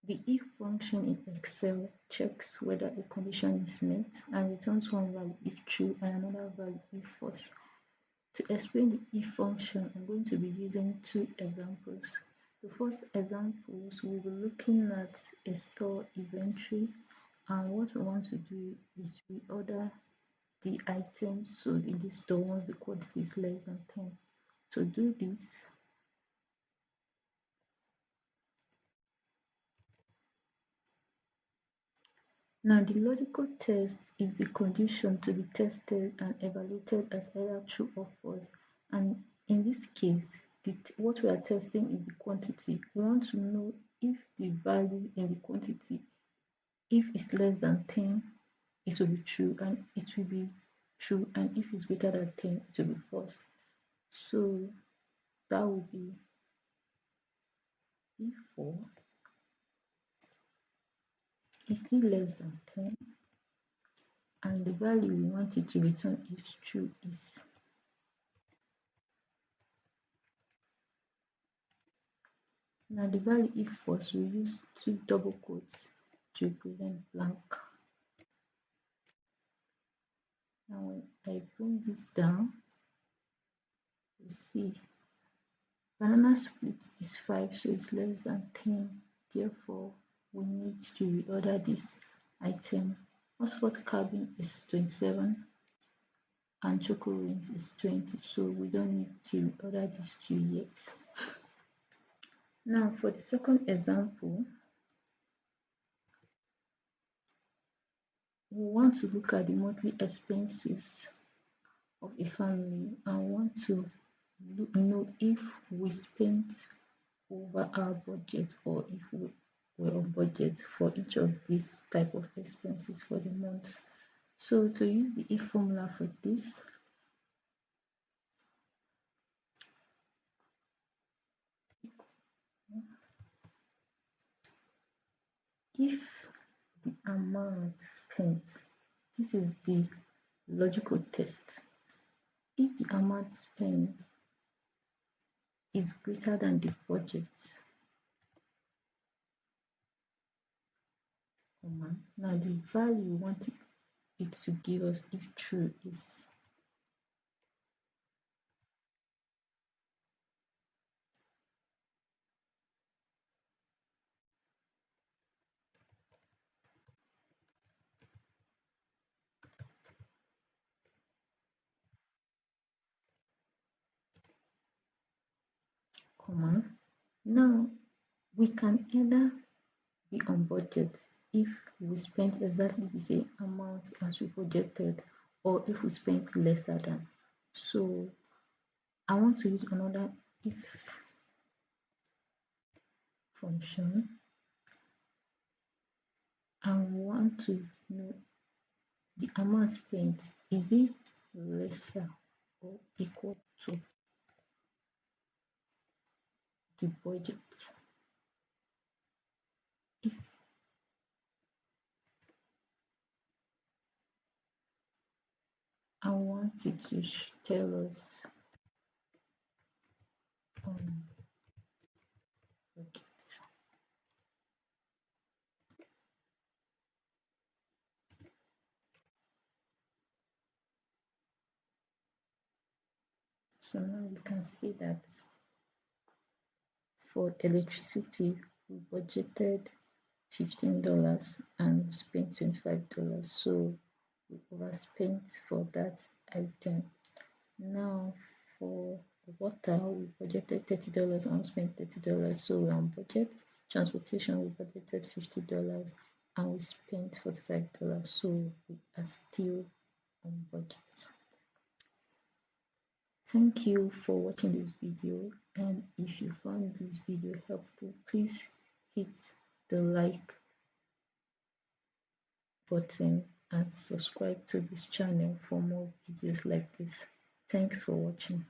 The if function in Excel checks whether a condition is met and returns one value if true and another value if false. To explain the if function, I'm going to be using two examples. The first example, we'll be looking at a store inventory, and what we want to do is reorder the items sold in this store once the quantity is less than 10. To do this, now the logical test is the condition to be tested and evaluated as either true or false. And in this case, what we are testing is the quantity. We want to know if the value in the quantity, if it's less than 10, it will be true, and it will be true, and if it's greater than 10, it will be false. So that will be if for is still less than 10, and the value we want it to return if true is now the value if false, we use two double quotes to represent blank. Now when I bring this down, you see banana split is 5, so it's less than 10. Therefore, we need to reorder this item. Oxford cabin is 27 and choco rings is 20, so we don't need to reorder these two yet. Now for the second example, we want to look at the monthly expenses of a family and want to know if we spent over our budget or if we were on budget for each of these type of expenses for the month. So to use the if formula for this, if the amount spent, this is the logical test. If the amount spent is greater than the budget, now the value we want it to give us if true is comma. Now we can either be on budget if we spent exactly the same amount as we projected, or if we spent lesser than. So I want to use another if function and want to know the amount spent, is it lesser or equal to the budget? If I want it to tell us budget. So now you can see that for electricity we budgeted $15 and spent $25, so we overspent for that item. Now for water we budgeted $30 and spent $30, so we're on budget. Transportation we budgeted $50 and we spent $45, so we are still on budget. Thank you for watching this video, and if you found this video helpful, please hit the like button and subscribe to this channel for more videos like this. Thanks for watching.